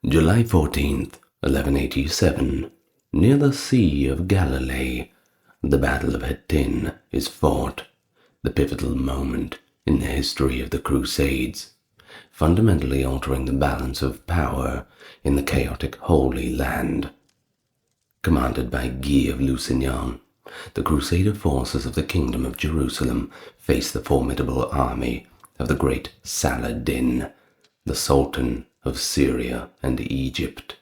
July 14th, 1187, near the Sea of Galilee, the Battle of Hattin is fought, the pivotal moment in the history of the Crusades, fundamentally altering the balance of power in the chaotic Holy Land. Commanded by Guy of Lusignan, the Crusader forces of the Kingdom of Jerusalem face the formidable army of the great Saladin, the Sultan of Syria and Egypt.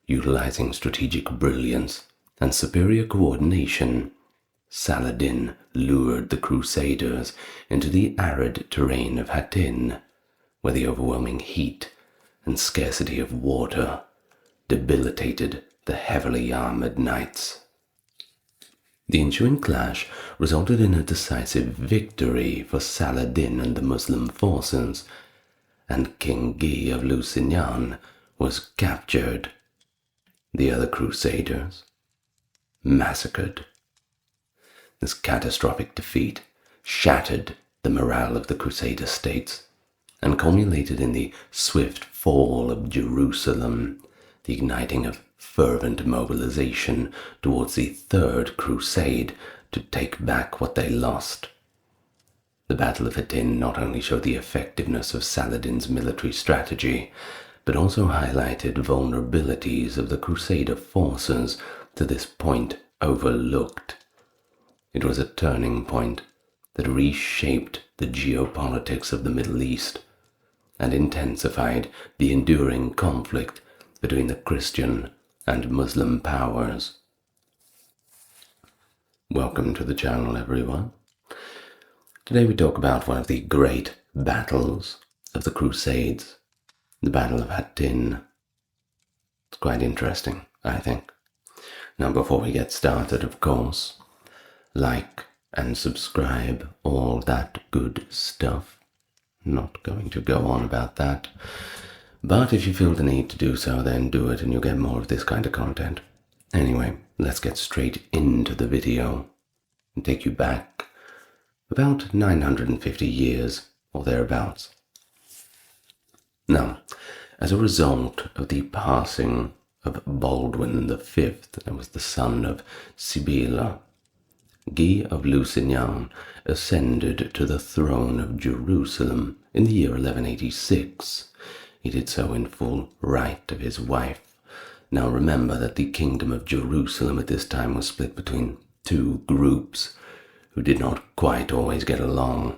Utilizing strategic brilliance and superior coordination, Saladin lured the Crusaders into the arid terrain of Hattin, where the overwhelming heat and scarcity of water debilitated the heavily armored knights. The ensuing clash resulted in a decisive victory for Saladin and the Muslim forces, and King Guy of Lusignan was captured. The other Crusaders massacred. This catastrophic defeat shattered the morale of the Crusader states and culminated in the swift fall of Jerusalem, the igniting of fervent mobilization towards the Third Crusade to take back what they lost. The Battle of Hattin not only showed the effectiveness of Saladin's military strategy, but also highlighted vulnerabilities of the Crusader forces to this point overlooked. It was a turning point that reshaped the geopolitics of the Middle East and intensified the enduring conflict between the Christian and Muslim powers. Welcome to the channel, everyone. Today we talk about one of the great battles of the Crusades, the Battle of Hattin. It's quite interesting, I think. Now, before we get started, of course, like and subscribe, all that good stuff. Not going to go on about that. But if you feel the need to do so, then do it and you'll get more of this kind of content. Anyway, let's get straight into the video and take you back about 950 years or thereabouts. Now, as a result of the passing of Baldwin V, that was the son of Sibylla, Guy of Lusignan ascended to the throne of Jerusalem in the year 1186. He did so in full right of his wife. Now remember that the Kingdom of Jerusalem at this time was split between two groups who did not quite always get along.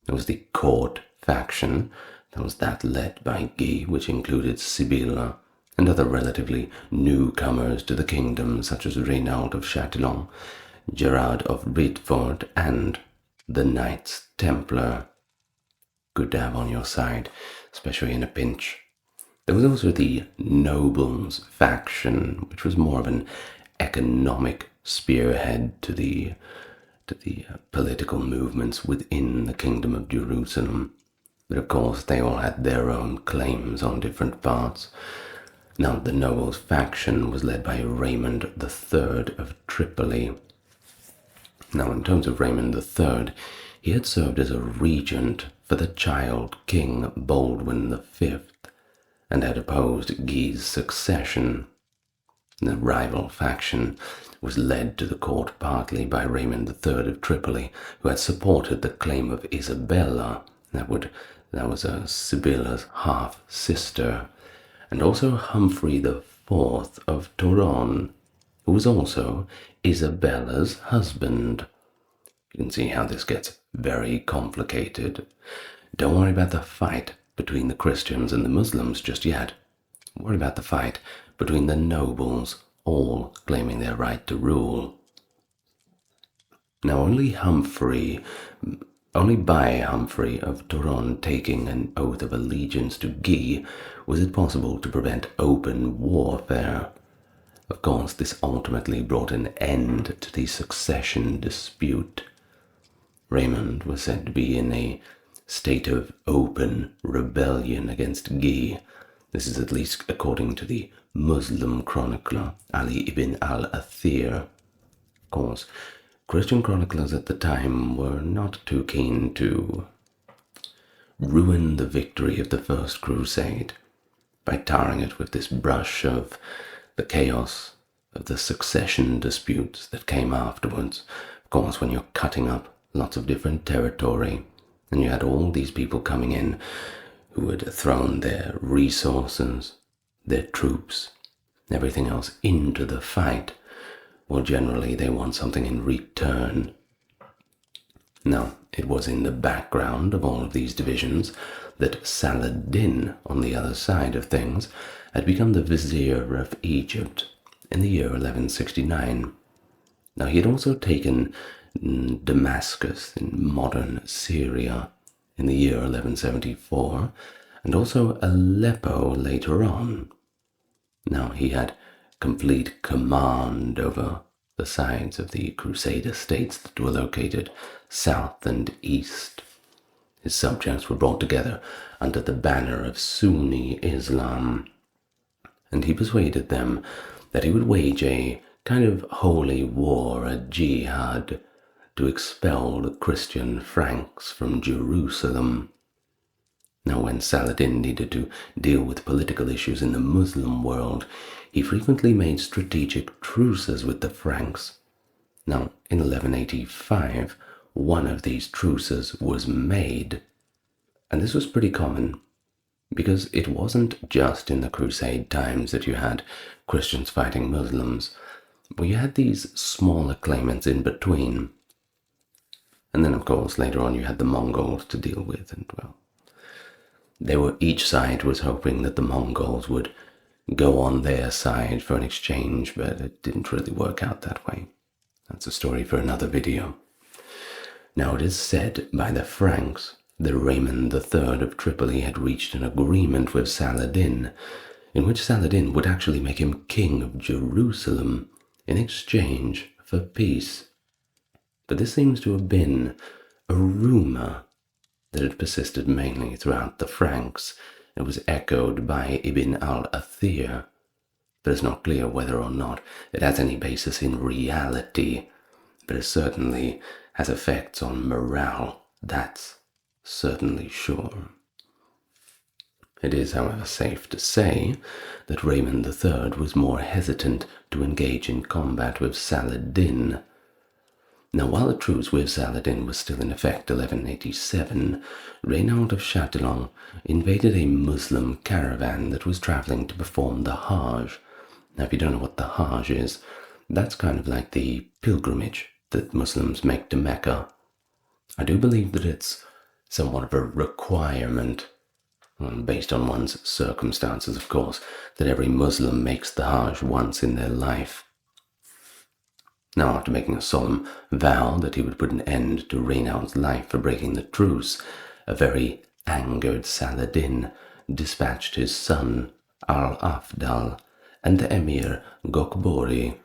There was the court faction, that was that led by Guy, which included Sibylla and other relatively newcomers to the kingdom, such as Raynald of Châtillon, Gerard of Ritford, and the Knights Templar. Good to have on your side, especially in a pinch. There was also the nobles faction, which was more of an economic spearhead to the political movements within the Kingdom of Jerusalem. But of course, they all had their own claims on different parts. Now, the nobles faction was led by Raymond III of Tripoli. Now, in terms of Raymond III, he had served as a regent for the child King Baldwin V and had opposed Guy's succession. The rival faction was led to the court partly by Raymond III of Tripoli, who had supported the claim of Isabella, that was Sibylla's half-sister, and also Humphrey IV of Toron, who was also Isabella's husband. You can see how this gets very complicated. Don't worry about the fight between the Christians and the Muslims just yet. Worry about the fight between the nobles, all claiming their right to rule. Now, only by Humphrey of Toron taking an oath of allegiance to Guy was it possible to prevent open warfare. Of course, this ultimately brought an end to the succession dispute. Raymond was said to be in a state of open rebellion against Guy. This is at least according to the Muslim chronicler Ali ibn al-Athir. Of course, Christian chroniclers at the time were not too keen to ruin the victory of the First Crusade. by tarring it with this brush of the chaos of the succession disputes that came afterwards. Of course, when you're cutting up lots of different territory, and you had all these people coming in who had thrown their resources, their troops, everything else into the fight, well, generally they want something in return. Now, it was in the background of all of these divisions that Saladin, on the other side of things, had become the vizier of Egypt in the year 1169. Now, he had also taken Damascus in modern Syria in the year 1174, and also Aleppo later on. Now, he had complete command over the sides of the Crusader states that were located south and east. His subjects were brought together under the banner of Sunni Islam, and he persuaded them that he would wage a kind of holy war, a jihad, to expel the Christian Franks from Jerusalem. Now, when Saladin needed to deal with political issues in the Muslim world, he frequently made strategic truces with the Franks. Now, in 1185, one of these truces was made, and this was pretty common, because it wasn't just in the Crusade times that you had Christians fighting Muslims, but you had these smaller claimants in between. And then, of course, later on you had the Mongols to deal with, and well, each side was hoping that the Mongols would go on their side for an exchange, but it didn't really work out that way. That's a story for another video. Now, it is said by the Franks that Raymond III of Tripoli had reached an agreement with Saladin, in which Saladin would actually make him king of Jerusalem in exchange for peace. But this seems to have been a rumor that had persisted mainly throughout the Franks. It was echoed by Ibn al-Athir, but it's not clear whether or not it has any basis in reality, but it certainly has effects on morale, that's certainly sure. It is, however, safe to say that Raymond III was more hesitant to engage in combat with Saladin. Now, while the truce with Saladin was still in effect 1187, Raynald of Châtillon invaded a Muslim caravan that was traveling to perform the Hajj. Now, if you don't know what the Hajj is, that's kind of like the pilgrimage that Muslims make to Mecca. I do believe that it's somewhat of a requirement, based on one's circumstances, of course, that every Muslim makes the Hajj once in their life. Now, after making a solemn vow that he would put an end to Raynald's life for breaking the truce, a very angered Saladin dispatched his son Al-Afdal and the emir Gokbori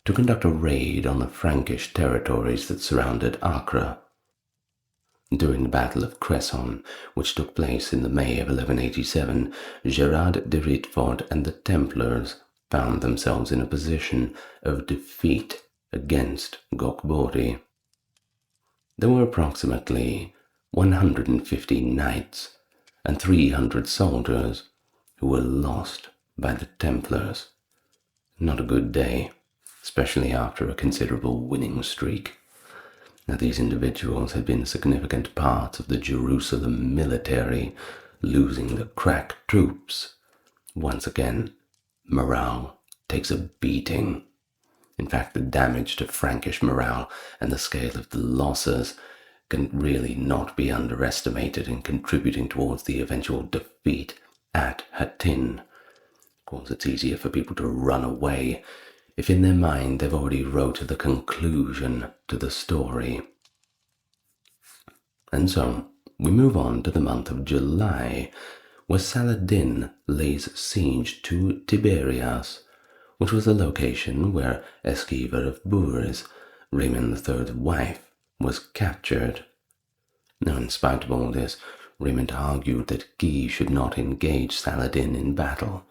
to conduct a raid on the Frankish territories that surrounded Acre. During the Battle of Cresson, which took place in the May of 1187, Gerard de Rittford and the Templars found themselves in a position of defeat against Gokbori. There were approximately 150 knights and 300 soldiers who were lost by the Templars. Not a good day, especially after a considerable winning streak. Now, these individuals had been significant parts of the Jerusalem military, losing the crack troops. Once again, morale takes a beating. In fact, the damage to Frankish morale and the scale of the losses can really not be underestimated in contributing towards the eventual defeat at Hattin. Of course, it's easier for people to run away if in their mind they've already wrote the conclusion to the story. And so, we move on to the month of July, where Saladin lays siege to Tiberias, which was the location where Esquiva of Bourges, Raymond III's wife, was captured. Now, in spite of all this, Raymond argued that Guy should not engage Saladin in battle,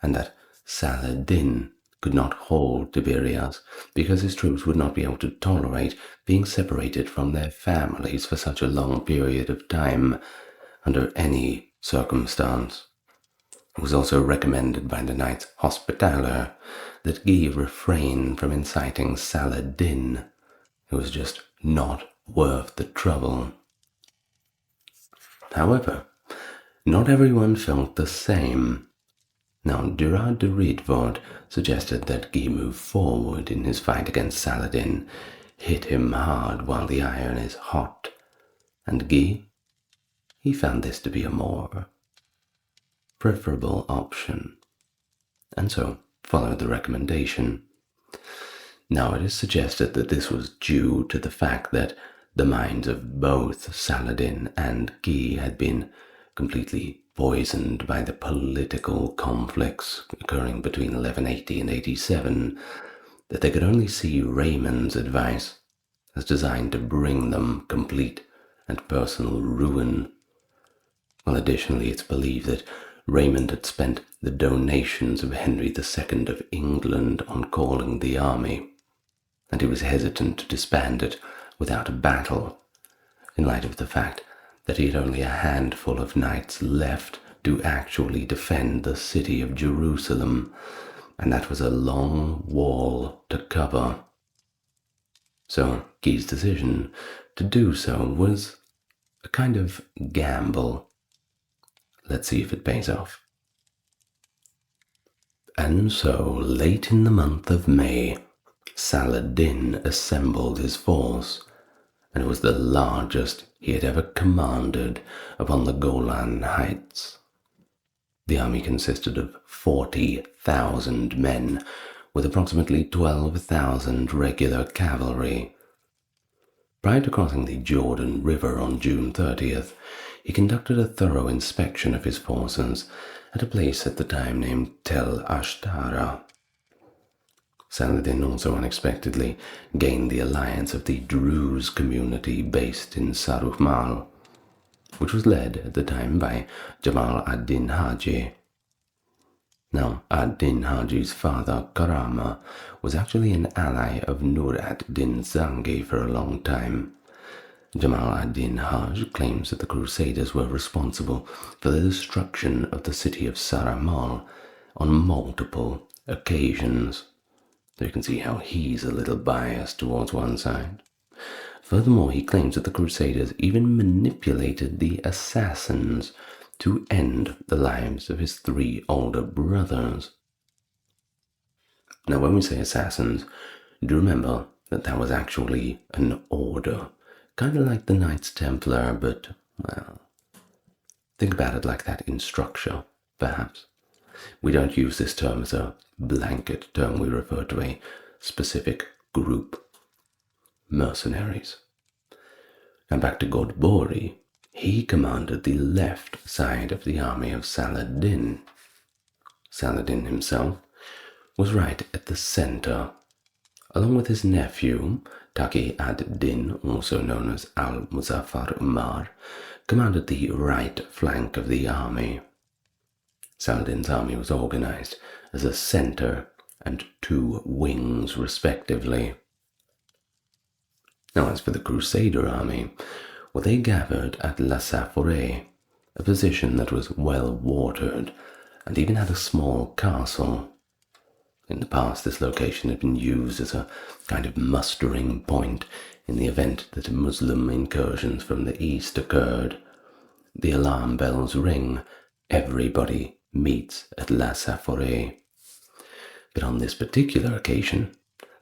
and that Saladin could not hold Tiberias because his troops would not be able to tolerate being separated from their families for such a long period of time under any circumstance. It was also recommended by the Knights Hospitaller that Guy refrain from inciting Saladin. It was just not worth the trouble. However, not everyone felt the same. Now, Durand de Riedvoort suggested that Guy move forward in his fight against Saladin, hit him hard while the iron is hot, and Guy, he found this to be a more preferable option, and so followed the recommendation. Now, it is suggested that this was due to the fact that the minds of both Saladin and Guy had been completely poisoned by the political conflicts occurring between 1180 and 87, that they could only see Raymond's advice as designed to bring them complete and personal ruin. Well, additionally, it's believed that Raymond had spent the donations of Henry II of England on calling the army, and he was hesitant to disband it without a battle, in light of the fact that he had only a handful of knights left to actually defend the city of Jerusalem, and that was a long wall to cover. So Guy's decision to do so was a kind of gamble. Let's see if it pays off. And so, late in the month of May, Saladin assembled his force, and it was the largest he had ever commanded upon the Golan Heights. The army consisted of 40,000 men, with approximately 12,000 regular cavalry. Prior to crossing the Jordan River on June 30th, he conducted a thorough inspection of his forces at a place at the time named Tel Ashtara. Saladin also unexpectedly gained the alliance of the Druze community based in Saruhmal, which was led at the time by Jamal ad-Din Haji. Now, ad-Din Haji's father, Karama, was actually an ally of Nur ad-Din Zangi for a long time. Jamal ad-Din Haj claims that the Crusaders were responsible for the destruction of the city of Saruhmal on multiple occasions. So you can see how he's a little biased towards one side. Furthermore, he claims that the Crusaders even manipulated the assassins to end the lives of his 3 older brothers. Now, when we say assassins, do remember that that was actually an order, kind of like the Knights Templar, but, well, think about it like that in structure, perhaps. We don't use this term as a blanket term, we refer to a specific group. Mercenaries. And back to Godbori, he commanded the left side of the army of Saladin. Saladin himself was right at the center, along with his nephew, Taqi ad-Din, also known as Al-Muzaffar Umar, commanded the right flank of the army. Saladin's army was organized as a center and 2 wings, respectively. Now, as for the Crusader army, well, they gathered at La Saforée, a position that was well watered and even had a small castle. In the past, this location had been used as a kind of mustering point in the event that Muslim incursions from the east occurred. The alarm bells ring, everybody meets at La Saforée. But on this particular occasion,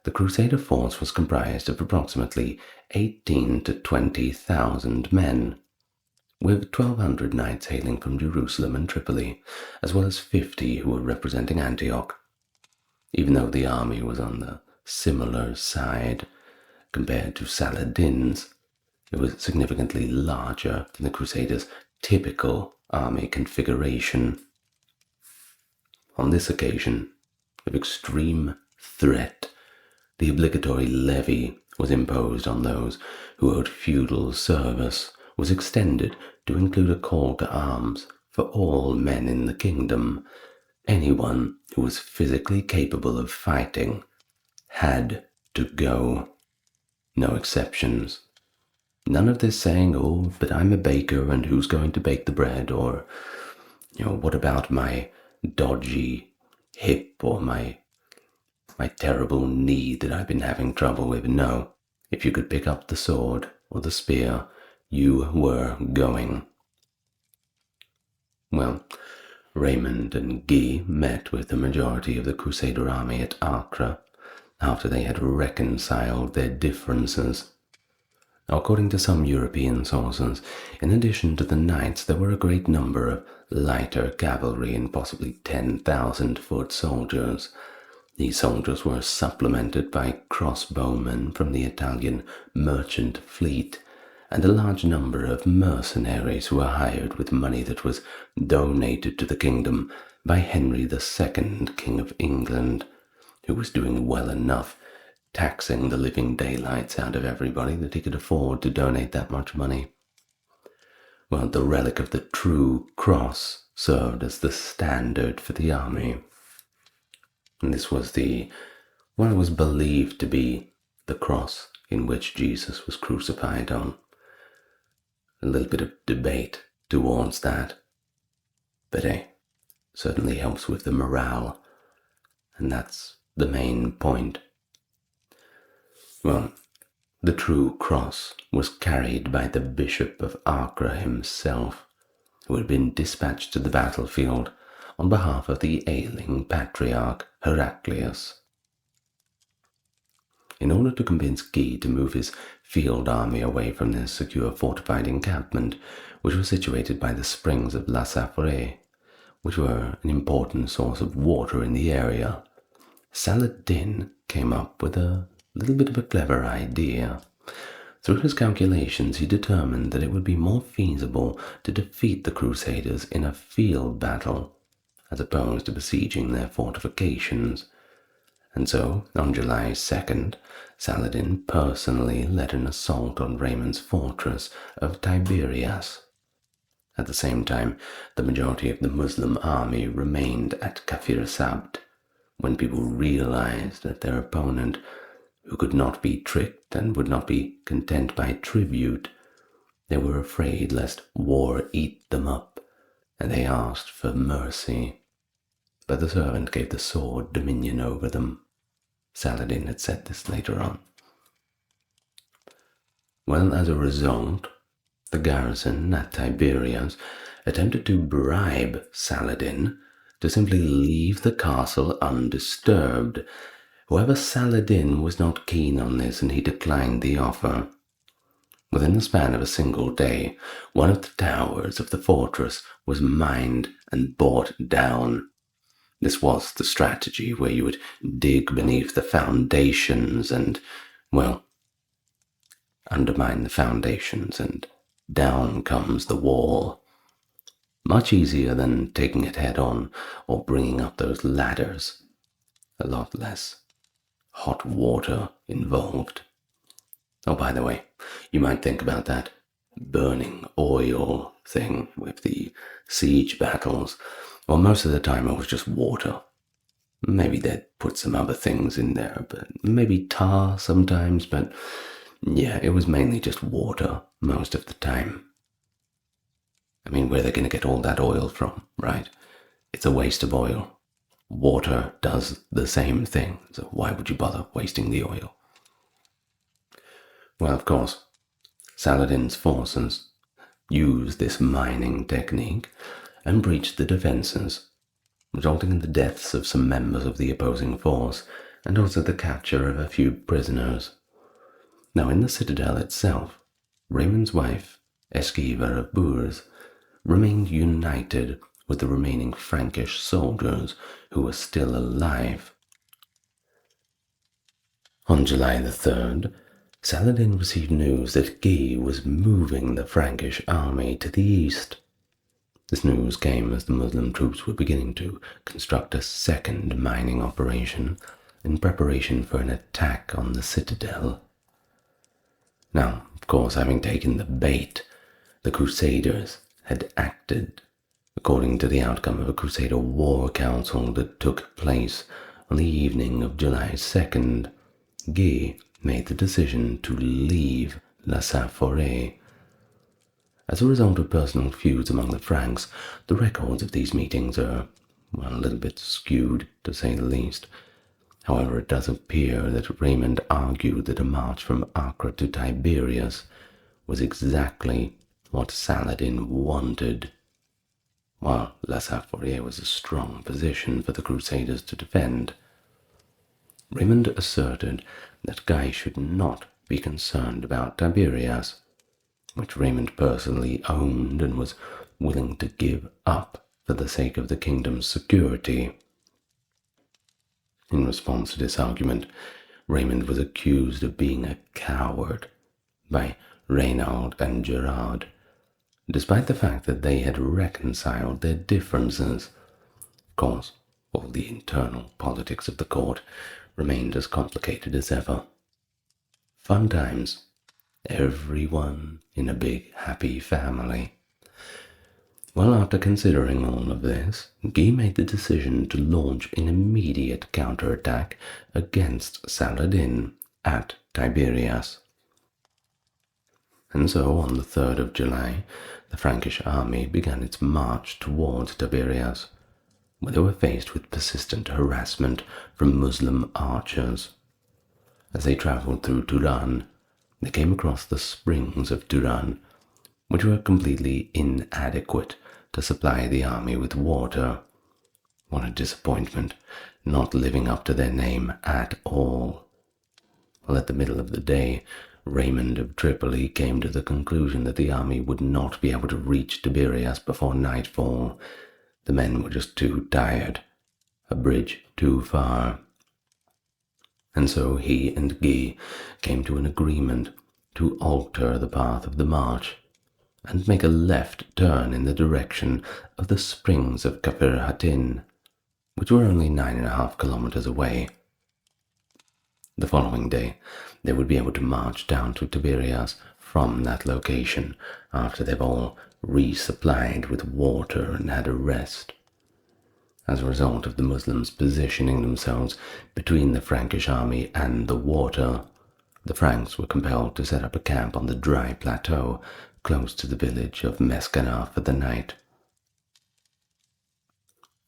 the Crusader force was comprised of approximately 18 to 20,000 men, with 1,200 knights hailing from Jerusalem and Tripoli, as well as 50 who were representing Antioch. Even though the army was on the similar side compared to Saladin's, it was significantly larger than the Crusaders' typical army configuration. On this occasion of extreme threat, the obligatory levy was imposed on those who owed feudal service, was extended to include a call to arms for all men in the kingdom. Anyone who was physically capable of fighting had to go. No exceptions. None of this saying, oh, but I'm a baker and who's going to bake the bread, or, what about my dodgy hip or my terrible knee that I've been having trouble with. No, if you could pick up the sword or the spear, you were going. Well, Raymond and Guy met with the majority of the Crusader army at Acre after they had reconciled their differences. According to some European sources, in addition to the knights, there were a great number of lighter cavalry and possibly 10,000 foot soldiers. These soldiers were supplemented by crossbowmen from the Italian merchant fleet and a large number of mercenaries who were hired with money that was donated to the kingdom by Henry II, King of England, who was doing well enough taxing the living daylights out of everybody that he could afford to donate that much money. Well, the relic of the true cross served as the standard for the army. And this was what was believed to be the cross in which Jesus was crucified on. A little bit of debate towards that, but certainly helps with the morale, and that's the main point. Well, the true cross was carried by the Bishop of Acre himself, who had been dispatched to the battlefield on behalf of the ailing patriarch Heraclius. In order to convince Guy to move his field army away from their secure fortified encampment, which was situated by the springs of La Saforée, which were an important source of water in the area, Saladin came up with a little bit of a clever idea. Through his calculations, he determined that it would be more feasible to defeat the Crusaders in a field battle, as opposed to besieging their fortifications. And so, on July 2nd, Saladin personally led an assault on Raymond's fortress of Tiberias. At the same time, the majority of the Muslim army remained at Kafir Sabt, when people realized that their opponent, who could not be tricked and would not be content by tribute, they were afraid lest war eat them up, and they asked for mercy. But the servant gave the sword dominion over them. Saladin had said this later on. Well, as a result, the garrison at Tiberias attempted to bribe Saladin to simply leave the castle undisturbed. However, Saladin was not keen on this, and he declined the offer. Within the span of a single day, one of the towers of the fortress was mined and brought down. This was the strategy where you would dig beneath the foundations and, well, undermine the foundations, and down comes the wall. Much easier than taking it head on or bringing up those ladders. A lot less hot water involved. Oh, by the way, you might think about that burning oil thing with the siege battles. Well, most of the time it was just water. Maybe they'd put some other things in there, but maybe tar sometimes, but yeah, it was mainly just water most of the time. I mean, where are they going to get all that oil from, right? It's a waste of oil. Water does the same thing, so why would you bother wasting the oil? Well, of course, Saladin's forces used this mining technique and breached the defenses, resulting in the deaths of some members of the opposing force and also the capture of a few prisoners. Now, in the citadel itself, Raymond's wife, Esquiva of Bourges, remained united with the remaining Frankish soldiers who were still alive. On July the 3rd, Saladin received news that Guy was moving the Frankish army to the east. This news came as the Muslim troops were beginning to construct a second mining operation in preparation for an attack on the citadel. Now, of course, having taken the bait, the Crusaders had acted according to the outcome of a Crusader war council that took place on the evening of July 2nd. Guy made the decision to leave La Saforée. As a result of personal feuds among the Franks, the records of these meetings are well, a little bit skewed, to say the least. However, it does appear that Raymond argued that a march from Acre to Tiberias was exactly what Saladin wanted, while La Safurière was a strong position for the Crusaders to defend. Raymond asserted that Guy should not be concerned about Tiberias, which Raymond personally owned and was willing to give up for the sake of the kingdom's security. In response to this argument, Raymond was accused of being a coward by Raynald and Gerard, despite the fact that they had reconciled their differences. Of course, all the internal politics of the court remained as complicated as ever. Fun times. Everyone in a big, happy family. Well, after considering all of this, Guy made the decision to launch an immediate counterattack against Saladin at Tiberias. And so, on the 3rd of July, the Frankish army began its march towards Tiberias, where they were faced with persistent harassment from Muslim archers. As they travelled through Turan, they came across the springs of Turan, which were completely inadequate to supply the army with water. What a disappointment, not living up to their name at all. Well, at the middle of the day, Raymond of Tripoli came to the conclusion that the army would not be able to reach Tiberias before nightfall. The men were just too tired, a bridge too far. And so he and Guy came to an agreement to alter the path of the march and make a left turn in the direction of the springs of Hattin, which were only 9.5 kilometers away. The following day, they would be able to march down to Tiberias from that location after they've all resupplied with water and had a rest. As a result of the Muslims positioning themselves between the Frankish army and the water, the Franks were compelled to set up a camp on the dry plateau close to the village of Mescana for the night.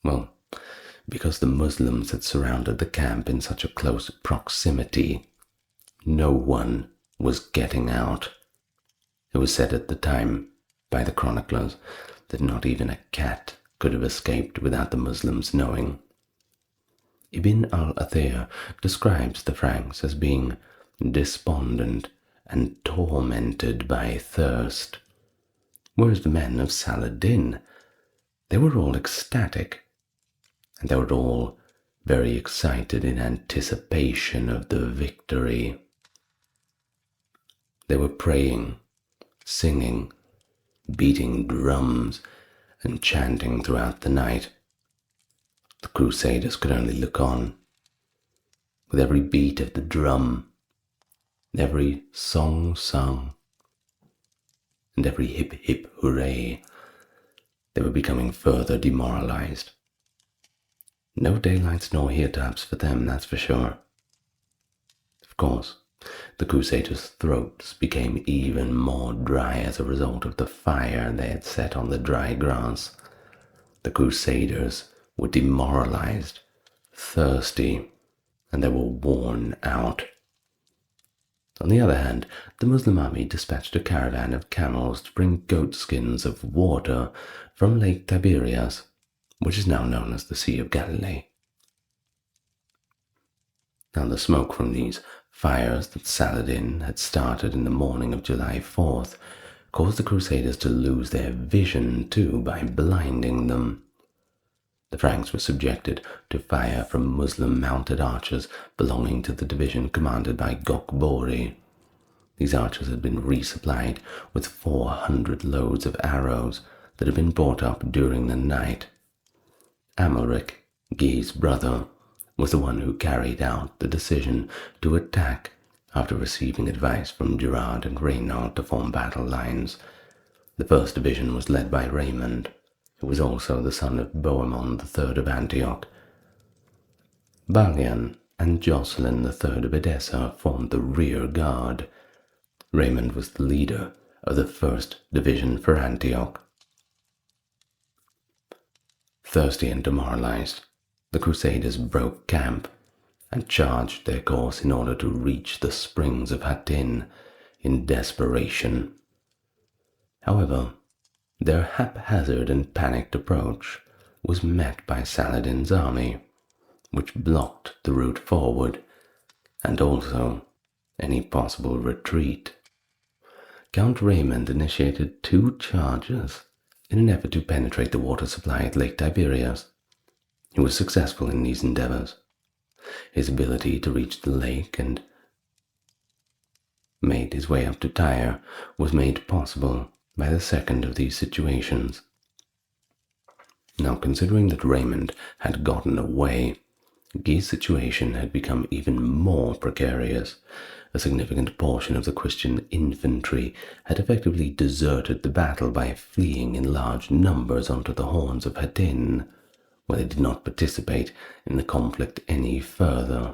Well, because the Muslims had surrounded the camp in such a close proximity, no one was getting out. It was said at the time by the chroniclers that not even a cat could have escaped without the Muslims knowing. Ibn al-Athir describes the Franks as being despondent and tormented by thirst, whereas the men of Saladin, they were all ecstatic, and they were all very excited in anticipation of the victory. They were praying, singing, beating drums, and chanting throughout the night. The Crusaders could only look on. With every beat of the drum, every song sung, and every hip hip hooray, they were becoming further demoralized. No daylights nor hear-taps for them, that's for sure. Of course, the Crusaders' throats became even more dry as a result of the fire they had set on the dry grass. The Crusaders were demoralized, thirsty, and they were worn out. On the other hand, the Muslim army dispatched a caravan of camels to bring goat skins of water from Lake Tiberias, which is now known as the Sea of Galilee. Now, the smoke from these fires that Saladin had started in the morning of July 4th caused the Crusaders to lose their vision too by blinding them. The Franks were subjected to fire from Muslim mounted archers belonging to the division commanded by Gokbori. These archers had been resupplied with 400 loads of arrows that had been brought up during the night. Amalric, Guy's brother, was the one who carried out the decision to attack after receiving advice from Gerard and Raynald to form battle lines. The first division was led by Raymond, who was also the son of Bohemond III of Antioch. Balian and Jocelyn III of Edessa formed the rear guard. Raymond was the leader of the first division for Antioch. Thirsty and demoralized, the Crusaders broke camp and charged their course in order to reach the springs of Hattin in desperation. However, their haphazard and panicked approach was met by Saladin's army, which blocked the route forward and also any possible retreat. Count Raymond initiated 2 charges in an effort to penetrate the water supply at Lake Tiberias. He was successful in these endeavors. His ability to reach the lake and made his way up to Tyre was made possible by the second of these situations. Now, considering that Raymond had gotten away, Guy's situation had become even more precarious. A significant portion of the Christian infantry had effectively deserted the battle by fleeing in large numbers onto the Horns of Hattin, where they did not participate in the conflict any further.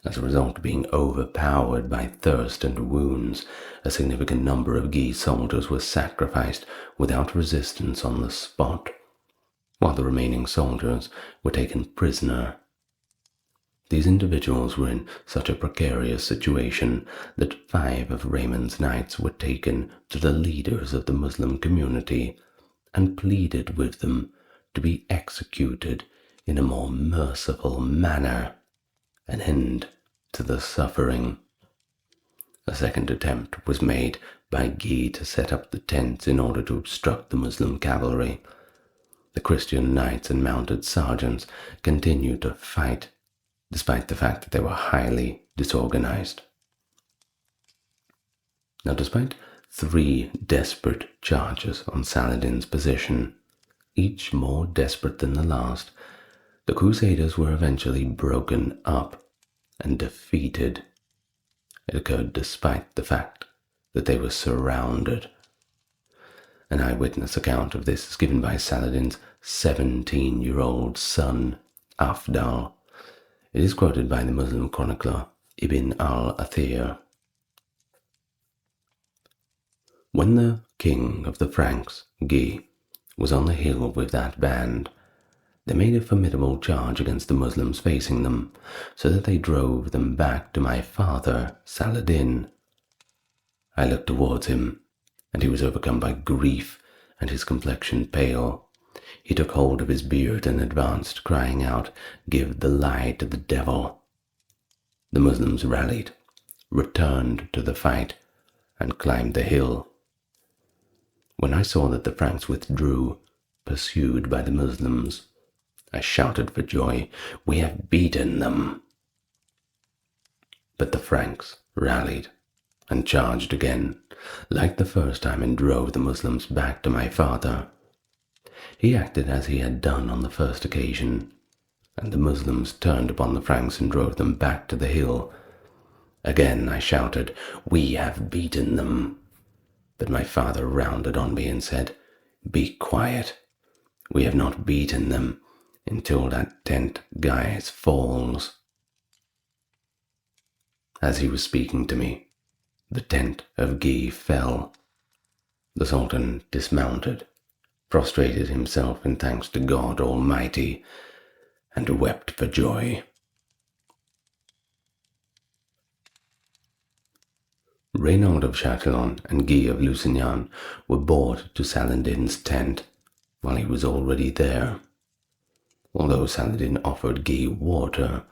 As a result of being overpowered by thirst and wounds, a significant number of Guy's soldiers were sacrificed without resistance on the spot, while the remaining soldiers were taken prisoner. These individuals were in such a precarious situation that 5 of Raymond's knights were taken to the leaders of the Muslim community and pleaded with them to be executed in a more merciful manner, an end to the suffering. A second attempt was made by Guy to set up the tents in order to obstruct the Muslim cavalry. The Christian knights and mounted sergeants continued to fight, despite the fact that they were highly disorganized. Now, despite 3 desperate charges on Saladin's position, each more desperate than the last, the Crusaders were eventually broken up and defeated. It occurred despite the fact that they were surrounded. An eyewitness account of this is given by Saladin's 17-year-old son, Afdal. It is quoted by the Muslim chronicler Ibn al-Athir. When the king of the Franks, Guy, was on the hill with that band, they made a formidable charge against the Muslims facing them, so that they drove them back to my father, Saladin. I looked towards him, and he was overcome by grief and his complexion pale. He took hold of his beard and advanced, crying out, "Give the lie to the devil." The Muslims rallied, returned to the fight, and climbed the hill. When I saw that the Franks withdrew, pursued by the Muslims, I shouted for joy, "We have beaten them!" But the Franks rallied and charged again, like the first time, and drove the Muslims back to my father. He acted as he had done on the first occasion, and the Muslims turned upon the Franks and drove them back to the hill. Again I shouted, "We have beaten them!" But my father rounded on me and said, "Be quiet. We have not beaten them until that tent Guy's falls." As he was speaking to me, the tent of Guy fell. The Sultan dismounted, prostrated himself in thanks to God Almighty, and wept for joy. Raynald of Châtillon and Guy of Lusignan were brought to Saladin's tent while he was already there. Although Saladin offered Guy water,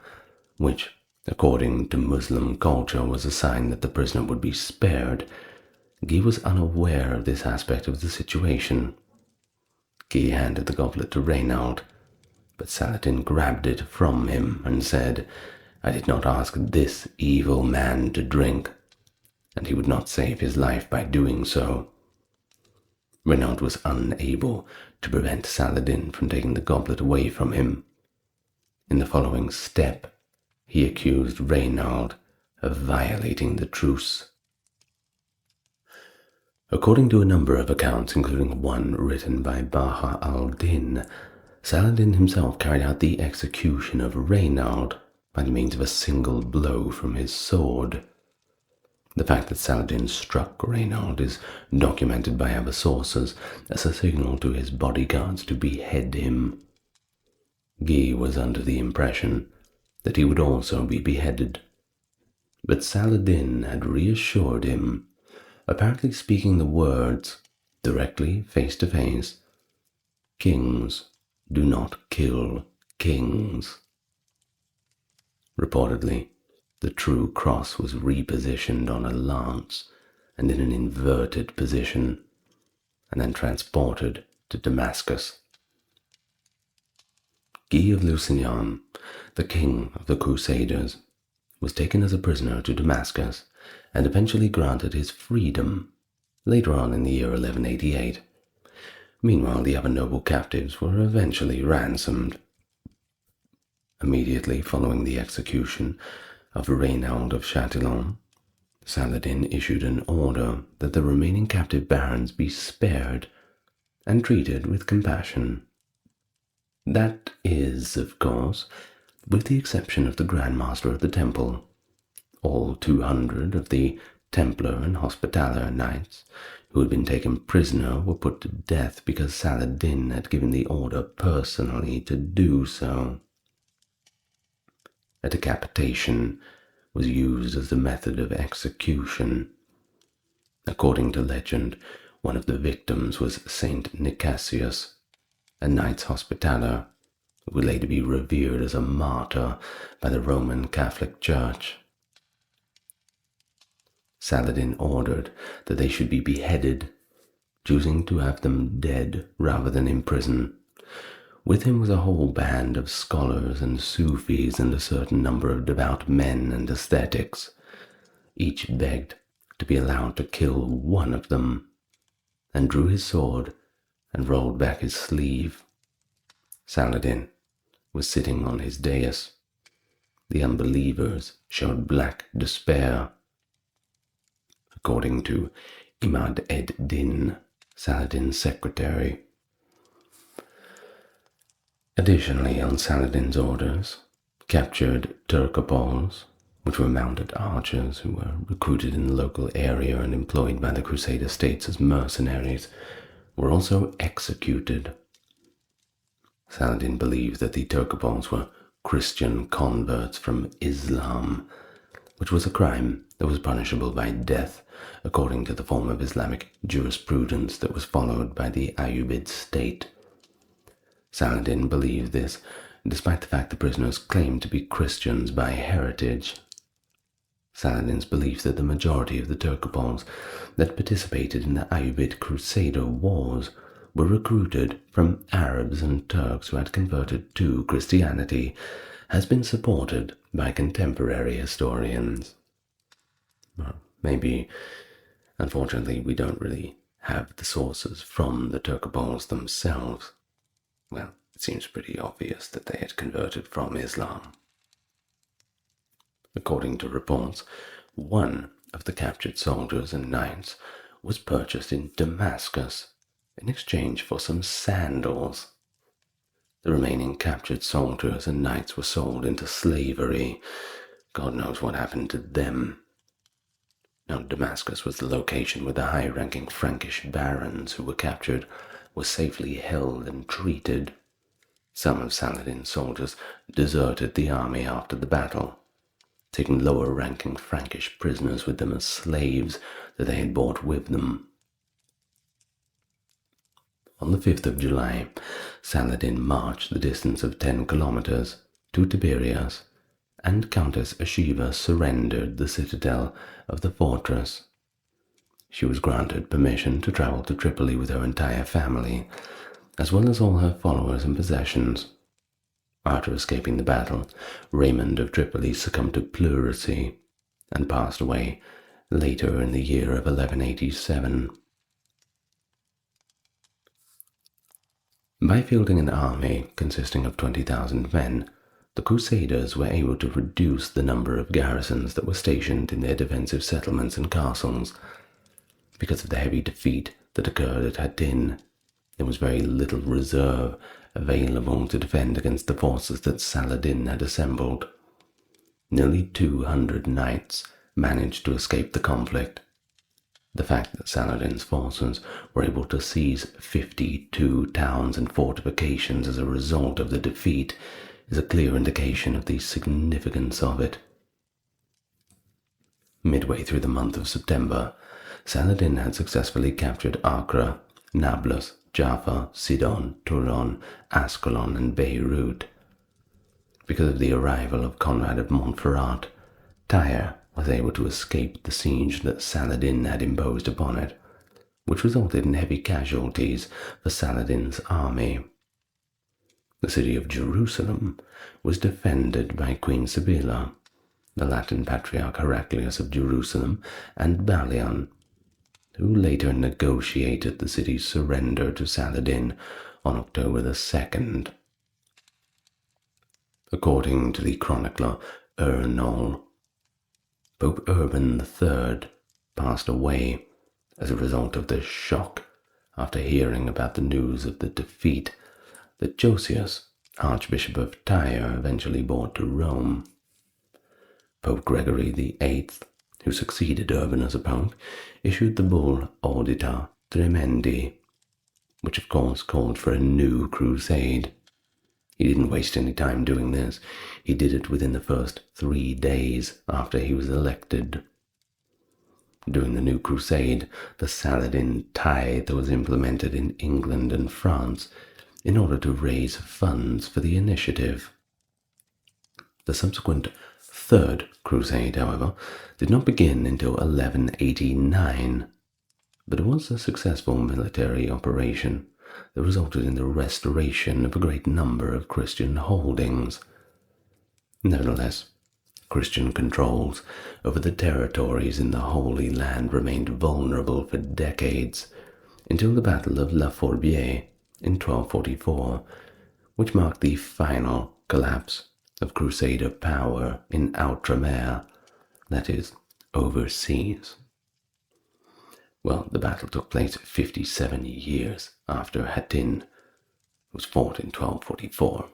which, according to Muslim culture, was a sign that the prisoner would be spared, Guy was unaware of this aspect of the situation. Guy handed the goblet to Raynald, but Saladin grabbed it from him and said, "I did not ask this evil man to drink," and he would not save his life by doing so. Raynald was unable to prevent Saladin from taking the goblet away from him. In the following step, he accused Raynald of violating the truce. According to a number of accounts, including one written by Baha al-Din, Saladin himself carried out the execution of Raynald by the means of a single blow from his sword. The fact that Saladin struck Raynald is documented by other sources as a signal to his bodyguards to behead him. Guy was under the impression that he would also be beheaded, but Saladin had reassured him, apparently speaking the words directly face to face, "Kings do not kill kings." Reportedly, the true cross was repositioned on a lance and in an inverted position, and then transported to Damascus. Guy of Lusignan, the king of the Crusaders, was taken as a prisoner to Damascus and eventually granted his freedom later on in the year 1188. Meanwhile, the other noble captives were eventually ransomed. Immediately following the execution of Raynald of Châtillon, Saladin issued an order that the remaining captive barons be spared and treated with compassion. That is, of course, with the exception of the Grand Master of the Temple. All 200 of the Templar and Hospitaller knights who had been taken prisoner were put to death because Saladin had given the order personally to do so. A decapitation was used as the method of execution. According to legend, one of the victims was Saint Nicasius, a Knights Hospitaller, who would later be revered as a martyr by the Roman Catholic Church. Saladin ordered that they should be beheaded, choosing to have them dead rather than in prison. With him was a whole band of scholars and Sufis and a certain number of devout men and ascetics. Each begged to be allowed to kill one of them, and drew his sword and rolled back his sleeve. Saladin was sitting on his dais. The unbelievers showed black despair. According to Imad ed-Din, Saladin's secretary. Additionally, on Saladin's orders, captured Turcopoles, which were mounted archers who were recruited in the local area and employed by the Crusader states as mercenaries, were also executed. Saladin believed that the Turcopoles were Christian converts from Islam, which was a crime that was punishable by death according to the form of Islamic jurisprudence that was followed by the Ayyubid state. Saladin believed this, despite the fact the prisoners claimed to be Christians by heritage. Saladin's belief that the majority of the Turcopoles that participated in the Ayyubid Crusader wars were recruited from Arabs and Turks who had converted to Christianity has been supported by contemporary historians. Well, maybe, unfortunately, we don't really have the sources from the Turcopoles themselves. Well, it seems pretty obvious that they had converted from Islam. According to reports, one of the captured soldiers and knights was purchased in Damascus in exchange for some sandals. The remaining captured soldiers and knights were sold into slavery. God knows what happened to them. Now, Damascus was the location where the high-ranking Frankish barons who were captured were safely held and treated. Some of Saladin's soldiers deserted the army after the battle, taking lower-ranking Frankish prisoners with them as slaves that they had brought with them. On the 5th of July, Saladin marched the distance of 10 kilometers to Tiberias, and Countess Ashiva surrendered the citadel of the fortress. She was granted permission to travel to Tripoli with her entire family, as well as all her followers and possessions. After escaping the battle, Raymond of Tripoli succumbed to pleurisy and passed away later in the year of 1187. By fielding an army consisting of 20,000 men, the Crusaders were able to reduce the number of garrisons that were stationed in their defensive settlements and castles. Because of the heavy defeat that occurred at Hattin, there was very little reserve available to defend against the forces that Saladin had assembled. Nearly 200 knights managed to escape the conflict. The fact that Saladin's forces were able to seize 52 towns and fortifications as a result of the defeat is a clear indication of the significance of it. Midway through the month of September, Saladin had successfully captured Acre, Nablus, Jaffa, Sidon, Toulon, Ascalon, and Beirut. Because of the arrival of Conrad of Montferrat, Tyre was able to escape the siege that Saladin had imposed upon it, which resulted in heavy casualties for Saladin's army. The city of Jerusalem was defended by Queen Sibylla, the Latin patriarch Heraclius of Jerusalem, and Balian, who later negotiated the city's surrender to Saladin on October the 2nd. According to the chronicler Raynald, Pope Urban III passed away as a result of the shock after hearing about the news of the defeat that Josias, Archbishop of Tyre, eventually brought to Rome. Pope Gregory VIII, who succeeded Urban as a pope, issued the bull Audita Tremendi, which of course called for a new crusade. He didn't waste any time doing this. He did it within the first 3 days after he was elected. During the new crusade, the Saladin tithe was implemented in England and France in order to raise funds for the initiative. The subsequent Third Crusade, however, did not begin until 1189, but it was a successful military operation that resulted in the restoration of a great number of Christian holdings. Nevertheless, Christian controls over the territories in the Holy Land remained vulnerable for decades, until the Battle of La Fourbière in 1244, which marked the final collapse of Crusader power in Outremer, that is, overseas. Well, the battle took place 57 years after Hattin was fought in 1244.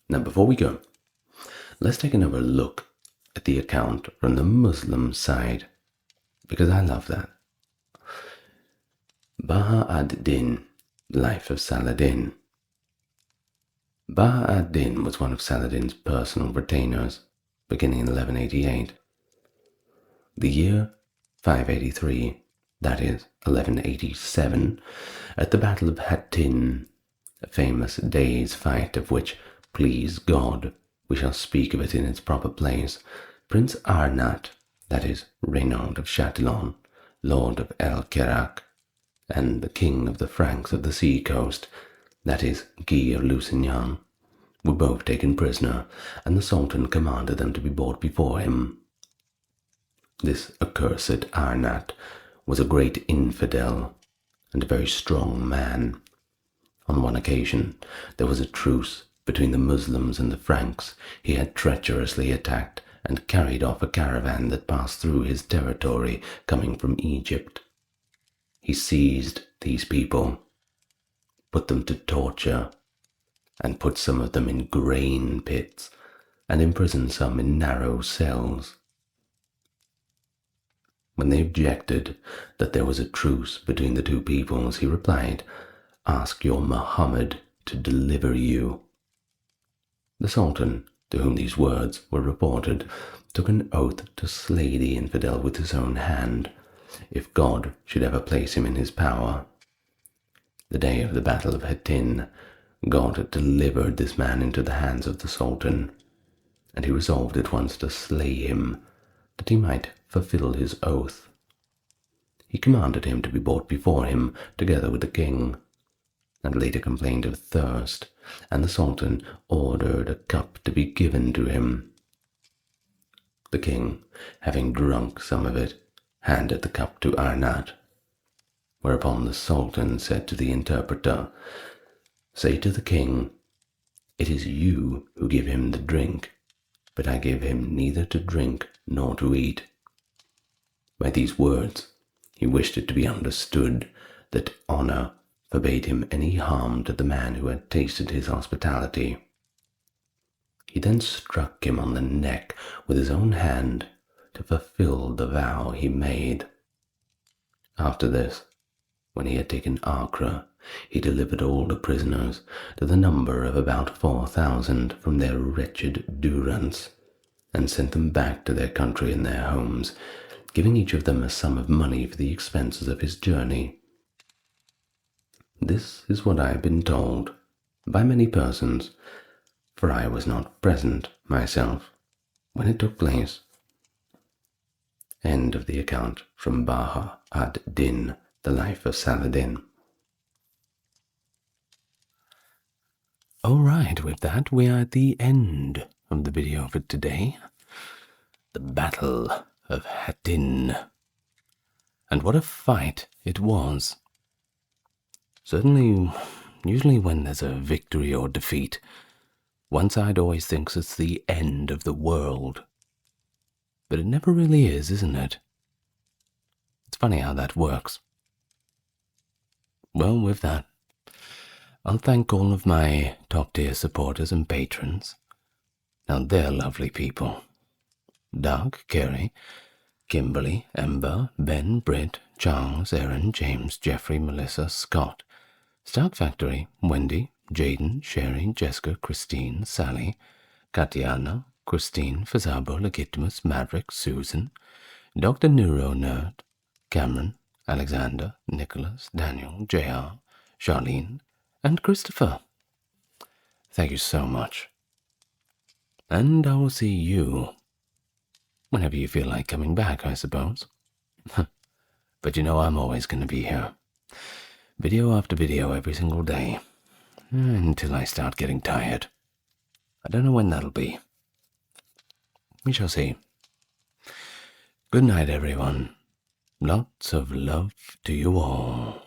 Now, before we go, let's take another look at the account from the Muslim side, because I love that. Baha ad-Din, Life of Saladin. Baha ad-Din was one of Saladin's personal retainers, beginning in 1188. The year 583, that is, 1187, at the Battle of Hattin, a famous day's fight of which, please God, we shall speak of it in its proper place, Prince Arnat, that is, Raynald of Châtillon, Lord of El Kerak, and the King of the Franks of the sea coast, that is, Guy of Lusignan, were both taken prisoner, and the Sultan commanded them to be brought before him. This accursed Arnat was a great infidel and a very strong man. On one occasion, there was a truce between the Muslims and the Franks. He had treacherously attacked and carried off a caravan that passed through his territory coming from Egypt. He seized these people, put them to torture, and put some of them in grain pits, and imprisoned some in narrow cells. When they objected that there was a truce between the two peoples, he replied, "Ask your Muhammad to deliver you." The Sultan, to whom these words were reported, took an oath to slay the infidel with his own hand, if God should ever place him in his power. The day of the Battle of Hattin, God delivered this man into the hands of the Sultan, and he resolved at once to slay him, that he might fulfill his oath. He commanded him to be brought before him together with the king, and later complained of thirst, and the Sultan ordered a cup to be given to him. The king, having drunk some of it, handed the cup to Arnat, whereupon the Sultan said to the interpreter, "Say to the king, it is you who give him the drink, but I give him neither to drink nor to eat." By these words, he wished it to be understood that honor forbade him any harm to the man who had tasted his hospitality. He then struck him on the neck with his own hand to fulfill the vow he made. After this, when he had taken Acre, he delivered all the prisoners, to the number of about 4,000, from their wretched durance, and sent them back to their country and their homes, giving each of them a sum of money for the expenses of his journey. This is what I have been told by many persons, for I was not present myself when it took place. End of the account from Baha ad-Din, The Life of Saladin. Alright, with that we are at the end of the video for today. The Battle of Hattin. And what a fight it was. Certainly, usually when there's a victory or defeat, one side always thinks it's the end of the world. But it never really is, isn't it? It's funny how that works. Well, with that, I'll thank all of my top-tier supporters and patrons. Now they're lovely people. Doug, Kerry, Kimberly, Ember, Ben, Britt, Charles, Aaron, James, Jeffrey, Melissa, Scott, Stark Factory, Wendy, Jaden, Sherry, Jessica, Christine, Sally, Katiana, Christine, Fazabo, Legitimus, Maverick, Susan, Dr. Neuro Nerd, Cameron, Alexander, Nicholas, Daniel, JR, Charlene, and Christopher. Thank you so much. And I will see you whenever you feel like coming back, I suppose. But you know I'm always going to be here. Video after video every single day. Until I start getting tired. I don't know when that'll be. We shall see. Good night, everyone. Lots of love to you all.